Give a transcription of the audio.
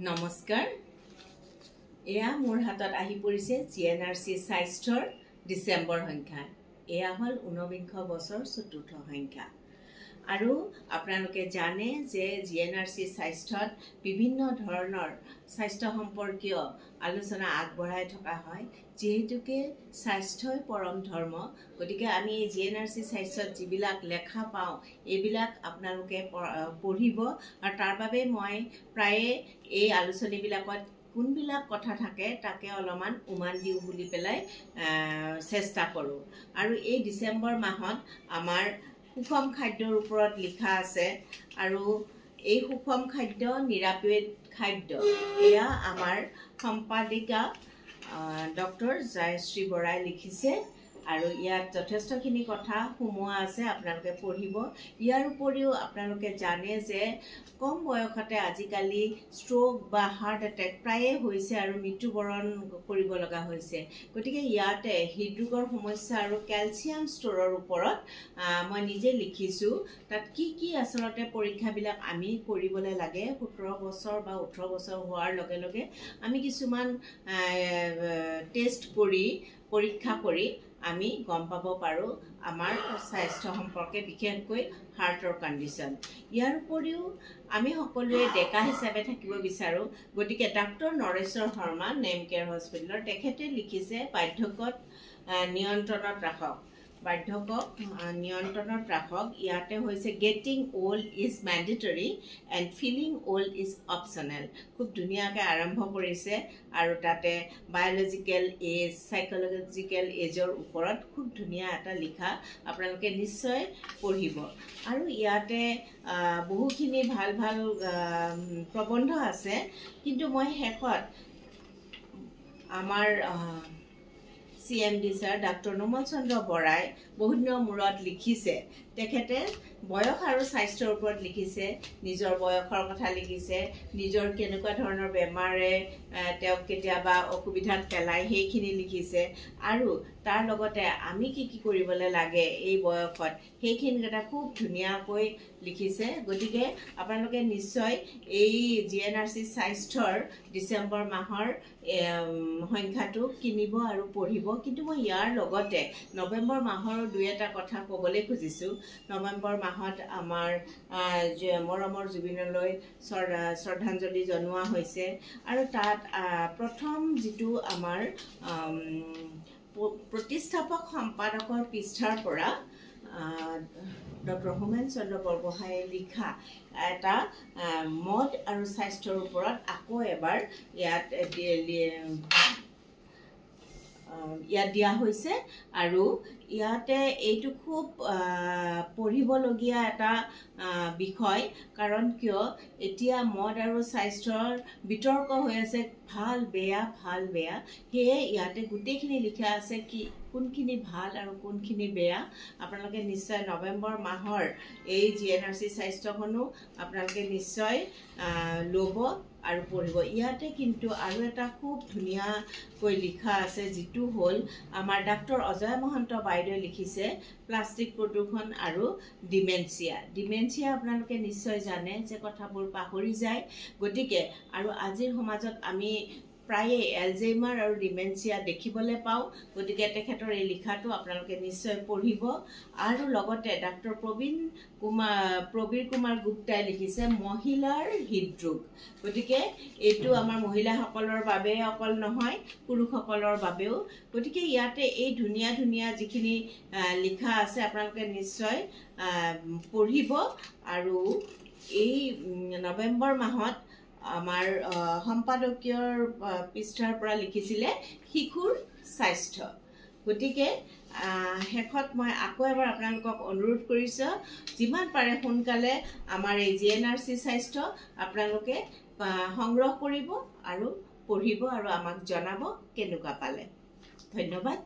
নমস্কাৰ এয়া মোৰ হাতত আহি পৰিছে জিএনআৰচি স্বাস্থ্যৰ ডিসেম্বৰ সংখ্যা এয়া হল 49 বছৰ চতুৰ্থ সংখ্যা আৰু আপোনালোকে জানে যে জিএনআৰচি স্বাস্থ্যত বিভিন্ন ধৰণৰ স্বাস্থ্য সম্পৰ্কীয় আলোচনা আগবঢ়াই থকা হয় যেহেতুকে স্বাস্থ্যই পৰম ধৰ্ম গতিকে আমি জিএনআৰচি স্বাস্থ্যত যিবিলাক লেখা পাওঁ এইবিলাক আপোনালোকে পঢ়িব আৰু তাৰ বাবে মই প্ৰায় এই আলোচনীবিলাকত কোনবিলাক কথা থাকে তাকে অলপমান উমান দিও বুলি পেলাই চেষ্টা কৰো আৰু এই ডিসেম্বৰ মাহত আমাৰ সুষম খাদ্যৰ ওপৰত লিখা আছে আৰু এই সুষম খাদ্য নিৰাপদ খাদ্য এয়া আমাৰ সম্পাদিকা ডক্টৰ জয়শ্ৰী বৰাই লিখিছে আৰু ইয়াত যথেষ্টখিনি কথা সুমুৱা আছে আপোনালোকে পঢ়িব ইয়াৰ উপৰিও আপোনালোকে জানে যে কম বয়সতে আজিকালি ষ্ট্ৰোক বা হাৰ্ট এটেক প্ৰায়ে হৈছে আৰু মৃত্যুবৰণ কৰিব লগা হৈছে গতিকে ইয়াতে হৃদৰোগৰ সমস্যা আৰু ক্যালসিয়াম ষ্টৰৰ ওপৰত মই নিজে লিখিছো তাত কি আসলতে পৰীক্ষাবিলাক আমি কৰিবলৈ লাগে 17 বছৰ বা 18 বছৰ হোৱাৰ লগে লগে আমি কিছুমান টেষ্ট কৰি পৰীক্ষা কৰি আমি গম পাব পাৰো আমাৰ স্বাস্থ্য সম্পৰ্কে বিশেষকৈ হাৰ্টৰ কণ্ডিশ্যন ইয়াৰ উপৰিও আমি সকলোৱে ডেকা হিচাপে থাকিব বিচাৰো গতিকে ডক্টৰ নৰেশ্বৰ শৰ্মা নেম কেয়াৰ হস্পিটেলৰ তেখেতে লিখিছে বাৰ্ধক্যত নিয়ন্ত্ৰণত ৰাখক ইয়াতে হৈছে getting old is mandatory and feeling old is optional খুব ধুনীয়াকৈ আৰম্ভ কৰিছে আৰু তাতে বায়োলজিক্যাল এজ সাইকোলজিক্যাল এজৰ ওপৰত খুব ধুনীয়া এটা লিখা আপোনালোকে নিশ্চয় পঢ়িব আৰু ইয়াতে বহুখিনি ভাল প্ৰবন্ধ আছে কিন্তু মই শেষত আমাৰ CMD sir Dr. Nomal Chandra Borai বহুদিনৰ মূৰত লিখিছে তেখেতে বয়স আৰু স্বাস্থ্যৰ ওপৰত লিখিছে নিজৰ বয়সৰ কথা লিখিছে নিজৰ কেনেকুৱা ধৰণৰ বেমাৰে তেওঁক কেতিয়াবা অসুবিধাত পেলাই সেইখিনি লিখিছে আৰু তাৰ লগতে আমি কি কৰিবলৈ লাগে এই বয়সত সেইখিনি কথা খুব ধুনীয়াকৈ লিখিছে গতিকে আপোনালোকে নিশ্চয় এই জিএনআৰচি স্বাস্থ্যৰ ডিসেম্বৰ মাহৰ সংখ্যাটো কিনিব আৰু পঢ়িব কিন্তু মই ইয়াৰ লগতে নৱেম্বৰ মাহৰ দুই এটা কথা ক'বলৈ খুজিছো নৱেম্বৰ মাহত আমাৰ মৰমৰ জুবিনলৈ শ্ৰদ্ধাঞ্জলি জনোৱা হৈছে আৰু তাত প্ৰথম যেটো আমাৰ প্ৰতিষ্ঠাপক সম্পাদকৰ পৃষ্ঠাৰ পৰা ডক্টৰ হোমেন চন্দ্ৰ বৰগোহাঁই লিখা এটা মদ আৰু স্বাস্থ্যৰ ওপৰত আকৌ এবাৰ ইয়াত দিয়া হৈছে আৰু ইয়াতে এইটো খুব পঢ়িবলগীয়া এটা বিষয় কাৰণ কিয় এতিয়া মদ আৰু স্বাস্থ্যৰ বিতৰ্ক হৈ আছে ভাল বেয়া হেয়ে ইয়াতে গোটেইখিনি লিখা আছে কি কোনখিনি ভাল আৰু কোনখিনি বেয়া আপোনালোকে নিশ্চয় নৱেম্বৰ মাহৰ এই জিএনআৰচি স্বাস্থ্যখনো আপোনালোকে নিশ্চয় ল'ব আৰু পঢ়িব ইয়াতে কিন্তু আৰু এটা খুব ধুনীয়াকৈ লিখা আছে যেটো হল আমাৰ ডক্টৰ অজয় মহন্ত বাইদেউ লিখিছে প্লাষ্টিক প্ৰদূষণ আৰু ডিমেনচিয়া আপোনালোকে নিশ্চয় জানে যে কথাবোৰ পাহৰি যায় গতিকে আৰু আজিৰ সমাজত আমি প্ৰায়ে এলজাইমাৰ আৰু ডিমেনচিয়া দেখিবলৈ পাওঁ গতিকে তেখেতৰ এই লিখাটো আপোনালোকে নিশ্চয় পঢ়িব আৰু লগতে ডক্টৰ প্ৰবীৰ কুমাৰ গুপ্তাই লিখিছে মহিলাৰ হৃদৰোগ গতিকে এইটো আমাৰ মহিলাসকলৰ বাবে অকল নহয় পুৰুষসকলৰ বাবেও গতিকে ইয়াতে এই ধুনীয়া যিখিনি লিখা আছে আপোনালোকে নিশ্চয় পঢ়িব আৰু এই নৱেম্বৰ মাহত আমাৰ সম্পাদকীয়ৰ পৃষ্ঠাৰ পৰা লিখিছিলে শিশুৰ স্বাস্থ্য গতিকে শেষত মই আকৌ এবাৰ আপোনালোকক অনুৰোধ কৰিছো যিমান পাৰে সোনকালে আমাৰ এই জিএনআৰচি স্বাস্থ্য আপোনালোকে সংগ্ৰহ কৰিব আৰু পঢ়িব আৰু আমাক জনাব কেনেকুৱা পালে ধন্যবাদ